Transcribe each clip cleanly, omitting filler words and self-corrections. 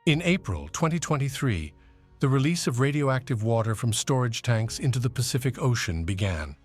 In April 2023, the release of radioactive water from storage tanks into the Pacific Ocean began.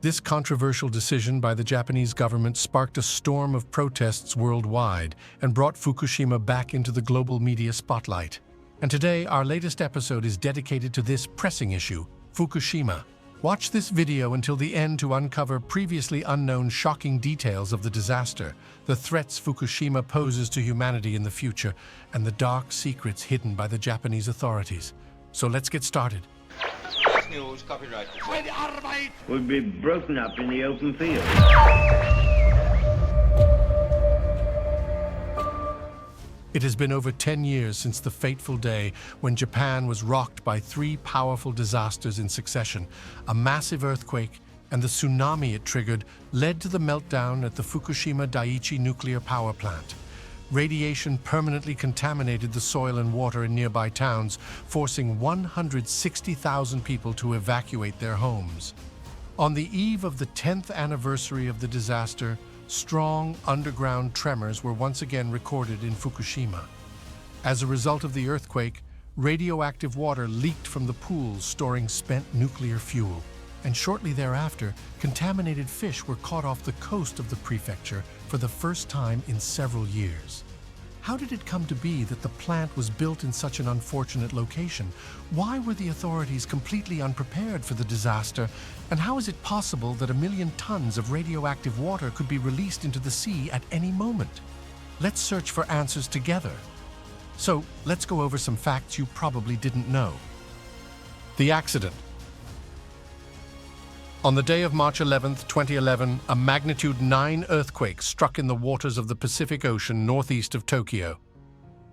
This controversial decision by the Japanese government sparked a storm of protests worldwide and brought Fukushima back into the global media spotlight. And today, our latest episode is dedicated to this pressing issue, Fukushima. Watch this video until the end to uncover previously unknown shocking details of the disaster, the threats Fukushima poses to humanity in the future, and the dark secrets hidden by the Japanese authorities. So let's get started. News, copyright. Will be broken up in the open field. It has been over 10 years since the fateful day when Japan was rocked by three powerful disasters in succession. A massive earthquake and the tsunami it triggered led to the meltdown at the Fukushima Daiichi nuclear power plant. Radiation permanently contaminated the soil and water in nearby towns, forcing 160,000 people to evacuate their homes. On the eve of the 10th anniversary of the disaster, strong underground tremors were once again recorded in Fukushima. As a result of the earthquake, radioactive water leaked from the pools storing spent nuclear fuel, and shortly thereafter, contaminated fish were caught off the coast of the prefecture for the first time in several years. How did it come to be that the plant was built in such an unfortunate location? Why were the authorities completely unprepared for the disaster? And how is it possible that 1 million tons of radioactive water could be released into the sea at any moment? Let's search for answers together. So, let's go over some facts you probably didn't know. The accident. On the day of March 11, 2011, a magnitude 9 earthquake struck in the waters of the Pacific Ocean northeast of Tokyo.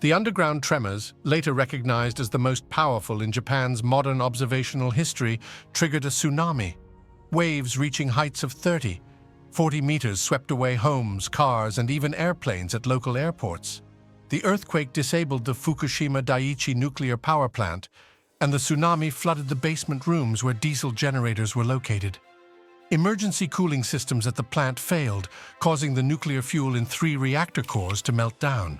The underground tremors, later recognized as the most powerful in Japan's modern observational history, triggered a tsunami. Waves reaching heights of 40 meters swept away homes, cars, and even airplanes at local airports. The earthquake disabled the Fukushima Daiichi nuclear power plant, and the tsunami flooded the basement rooms where diesel generators were located. Emergency cooling systems at the plant failed, causing the nuclear fuel in 3 reactor cores to melt down.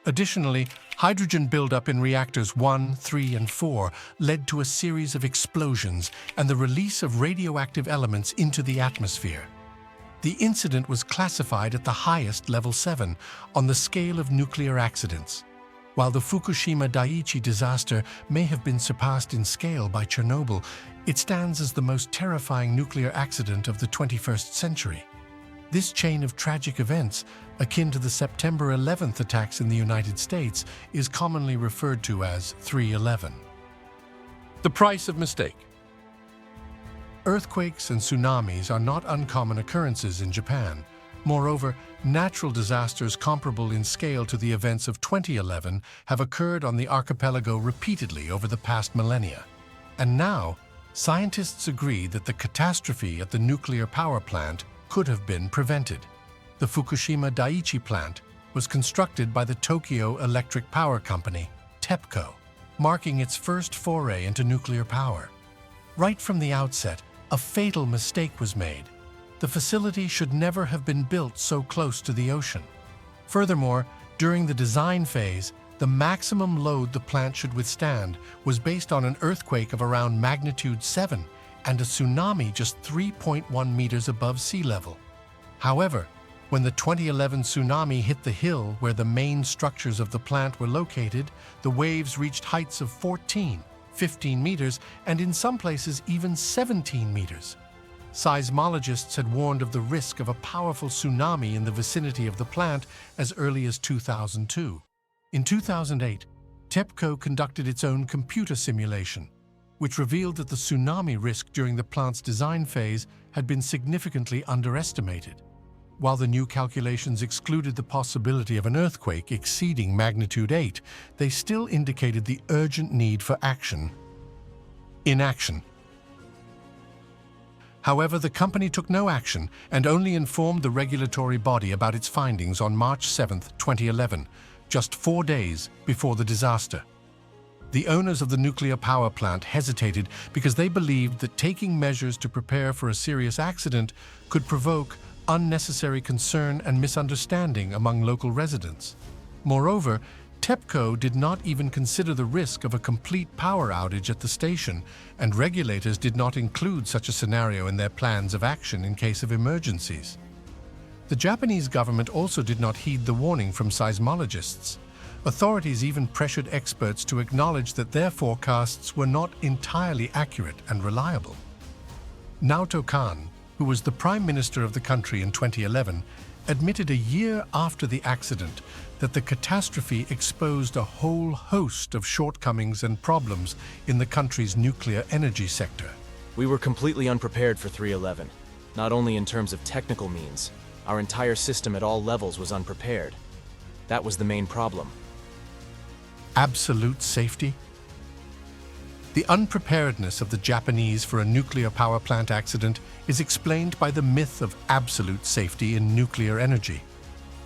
Additionally, hydrogen buildup in reactors 1, 3, and 4 led to a series of explosions and the release of radioactive elements into the atmosphere. The incident was classified at the highest level 7 on the scale of nuclear accidents. While the Fukushima Daiichi disaster may have been surpassed in scale by Chernobyl, it stands as the most terrifying nuclear accident of the 21st century. This chain of tragic events, akin to the September 11th attacks in the United States, is commonly referred to as 3/11. The price of mistake. Earthquakes and tsunamis are not uncommon occurrences in Japan. Moreover, natural disasters comparable in scale to the events of 2011 have occurred on the archipelago repeatedly over the past millennia. And now, scientists agree that the catastrophe at the nuclear power plant could have been prevented. The Fukushima Daiichi plant was constructed by the Tokyo Electric Power Company, TEPCO, marking its first foray into nuclear power. Right from the outset, a fatal mistake was made. The facility should never have been built so close to the ocean. Furthermore, during the design phase, the maximum load the plant should withstand was based on an earthquake of around magnitude 7 and a tsunami just 3.1 meters above sea level. However, when the 2011 tsunami hit the hill where the main structures of the plant were located, the waves reached heights of 15 meters, and in some places even 17 meters. Seismologists had warned of the risk of a powerful tsunami in the vicinity of the plant as early as 2002. In 2008, TEPCO conducted its own computer simulation, which revealed that the tsunami risk during the plant's design phase had been significantly underestimated. While the new calculations excluded the possibility of an earthquake exceeding magnitude 8, they still indicated the urgent need for action. Inaction. However, the company took no action and only informed the regulatory body about its findings on March 7, 2011, just 4 days before the disaster. The owners of the nuclear power plant hesitated because they believed that taking measures to prepare for a serious accident could provoke unnecessary concern and misunderstanding among local residents. Moreover, TEPCO did not even consider the risk of a complete power outage at the station, and regulators did not include such a scenario in their plans of action in case of emergencies. The Japanese government also did not heed the warning from seismologists. Authorities even pressured experts to acknowledge that their forecasts were not entirely accurate and reliable. Naoto Kan, who was the Prime Minister of the country in 2011, admitted a year after the accident that the catastrophe exposed a whole host of shortcomings and problems in the country's nuclear energy sector. We were completely unprepared for 311, not only in terms of technical means. Our entire system at all levels was unprepared. That was the main problem. Absolute safety? The unpreparedness of the Japanese for a nuclear power plant accident is explained by the myth of absolute safety in nuclear energy.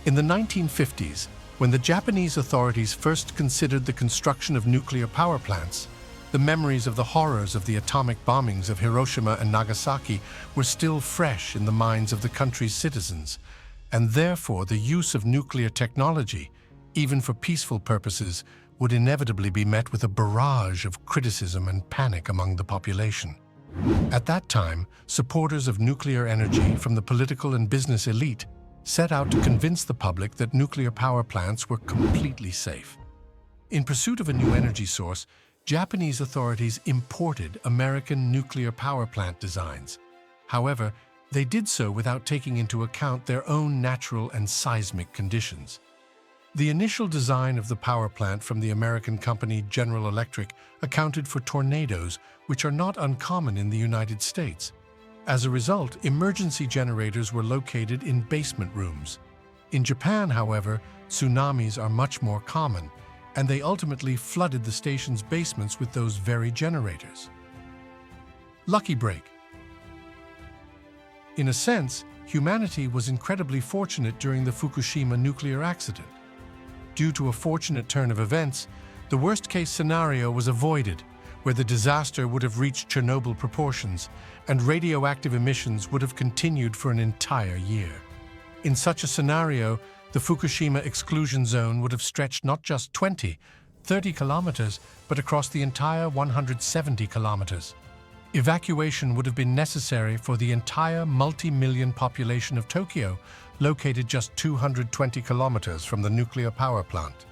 In the 1950s, when the Japanese authorities first considered the construction of nuclear power plants, the memories of the horrors of the atomic bombings of Hiroshima and Nagasaki were still fresh in the minds of the country's citizens, and therefore the use of nuclear technology, even for peaceful purposes, would inevitably be met with a barrage of criticism and panic among the population. At that time, supporters of nuclear energy from the political and business elite set out to convince the public that nuclear power plants were completely safe. In pursuit of a new energy source, Japanese authorities imported American nuclear power plant designs. However, they did so without taking into account their own natural and seismic conditions. The initial design of the power plant from the American company General Electric accounted for tornadoes, which are not uncommon in the United States. As a result, emergency generators were located in basement rooms. In Japan, however, tsunamis are much more common, and they ultimately flooded the station's basements with those very generators. Lucky break. In a sense, humanity was incredibly fortunate during the Fukushima nuclear accident. Due to a fortunate turn of events, the worst-case scenario was avoided, where the disaster would have reached Chernobyl proportions, and radioactive emissions would have continued for an entire year. In such a scenario, the Fukushima exclusion zone would have stretched not just 20, 30 kilometers, but across the entire 170 kilometers. Evacuation would have been necessary for the entire multi-million population of Tokyo, located just 220 kilometers from the nuclear power plant.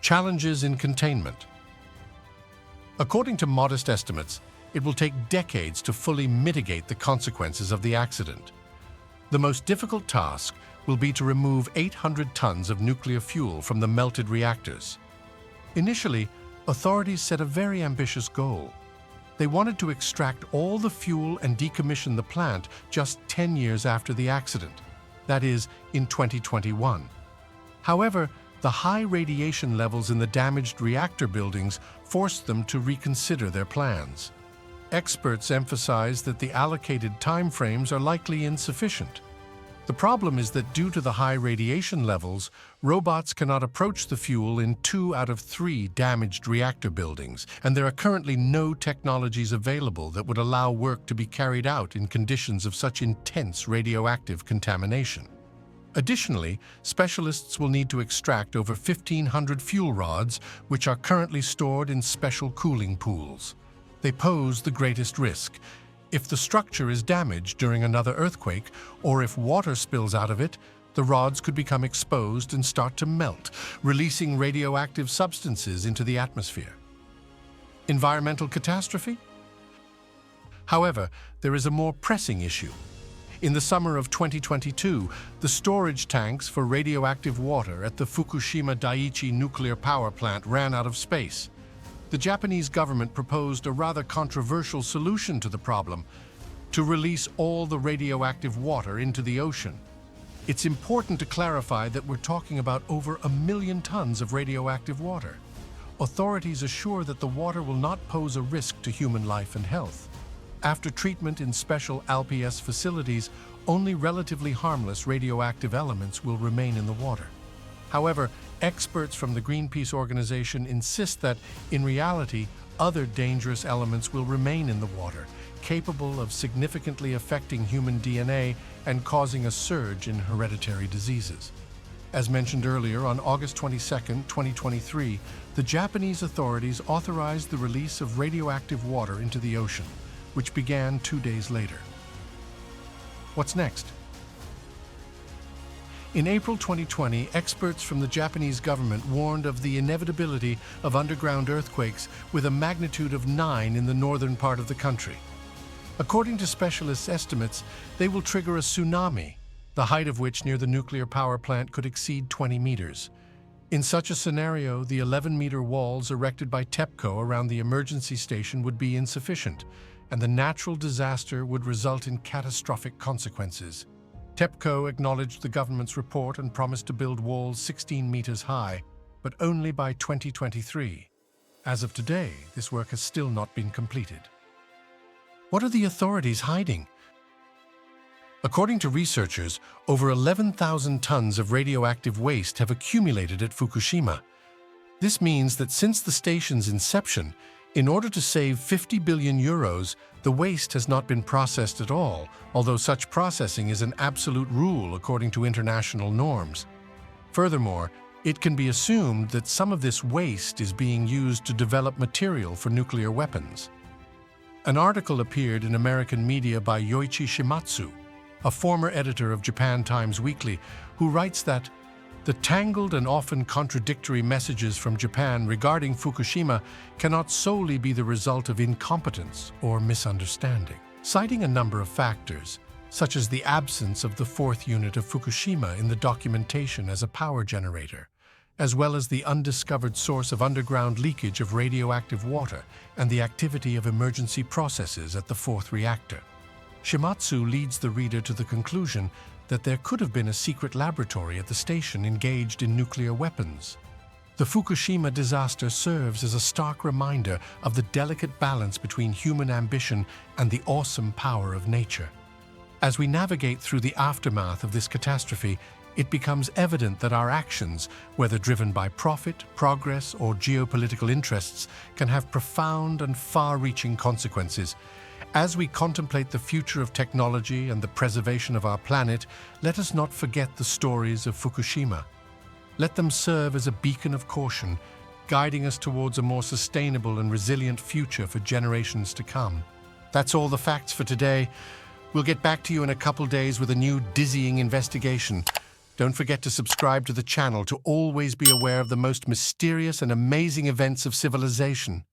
Challenges in containment. According to modest estimates, it will take decades to fully mitigate the consequences of the accident. The most difficult task will be to remove 800 tons of nuclear fuel from the melted reactors. Initially, authorities set a very ambitious goal. They wanted to extract all the fuel and decommission the plant just 10 years after the accident, that is, in 2021. However, the high radiation levels in the damaged reactor buildings forced them to reconsider their plans. Experts emphasize that the allocated timeframes are likely insufficient. The problem is that due to the high radiation levels, robots cannot approach the fuel in 2 out of 3 damaged reactor buildings, and there are currently no technologies available that would allow work to be carried out in conditions of such intense radioactive contamination. Additionally, specialists will need to extract over 1,500 fuel rods, which are currently stored in special cooling pools. They pose the greatest risk. If the structure is damaged during another earthquake, or if water spills out of it, the rods could become exposed and start to melt, releasing radioactive substances into the atmosphere. Environmental catastrophe? However, there is a more pressing issue. In the summer of 2022, the storage tanks for radioactive water at the Fukushima Daiichi nuclear power plant ran out of space. The Japanese government proposed a rather controversial solution to the problem: to release all the radioactive water into the ocean. It's important to clarify that we're talking about over 1 million tons of radioactive water. Authorities assure that the water will not pose a risk to human life and health. After treatment in special LPS facilities, only relatively harmless radioactive elements will remain in the water. However, experts from the Greenpeace organization insist that, in reality, other dangerous elements will remain in the water, capable of significantly affecting human DNA and causing a surge in hereditary diseases. As mentioned earlier, on August 22, 2023, the Japanese authorities authorized the release of radioactive water into the ocean, which began 2 days later. What's next? In April 2020, experts from the Japanese government warned of the inevitability of underground earthquakes with a magnitude of 9 in the northern part of the country. According to specialists' estimates, they will trigger a tsunami, the height of which near the nuclear power plant could exceed 20 meters. In such a scenario, the 11-meter walls erected by TEPCO around the emergency station would be insufficient, and the natural disaster would result in catastrophic consequences. TEPCO acknowledged the government's report and promised to build walls 16 meters high, but only by 2023. As of today, this work has still not been completed. What are the authorities hiding? According to researchers, over 11,000 tons of radioactive waste have accumulated at Fukushima. This means that since the station's inception, in order to save 50 billion euros, the waste has not been processed at all, although such processing is an absolute rule according to international norms. Furthermore, it can be assumed that some of this waste is being used to develop material for nuclear weapons. An article appeared in American media by Yoichi Shimatsu, a former editor of Japan Times Weekly, who writes that the tangled and often contradictory messages from Japan regarding Fukushima cannot solely be the result of incompetence or misunderstanding. Citing a number of factors, such as the absence of the fourth unit of Fukushima in the documentation as a power generator, as well as the undiscovered source of underground leakage of radioactive water and the activity of emergency processes at the fourth reactor. Shimatsu leads the reader to the conclusion that there could have been a secret laboratory at the station engaged in nuclear weapons. The Fukushima disaster serves as a stark reminder of the delicate balance between human ambition and the awesome power of nature. As we navigate through the aftermath of this catastrophe, it becomes evident that our actions, whether driven by profit, progress, or geopolitical interests, can have profound and far-reaching consequences. As we contemplate the future of technology and the preservation of our planet, let us not forget the stories of Fukushima. Let them serve as a beacon of caution, guiding us towards a more sustainable and resilient future for generations to come. That's all the facts for today. We'll get back to you in a couple days with a new dizzying investigation. Don't forget to subscribe to the channel to always be aware of the most mysterious and amazing events of civilization.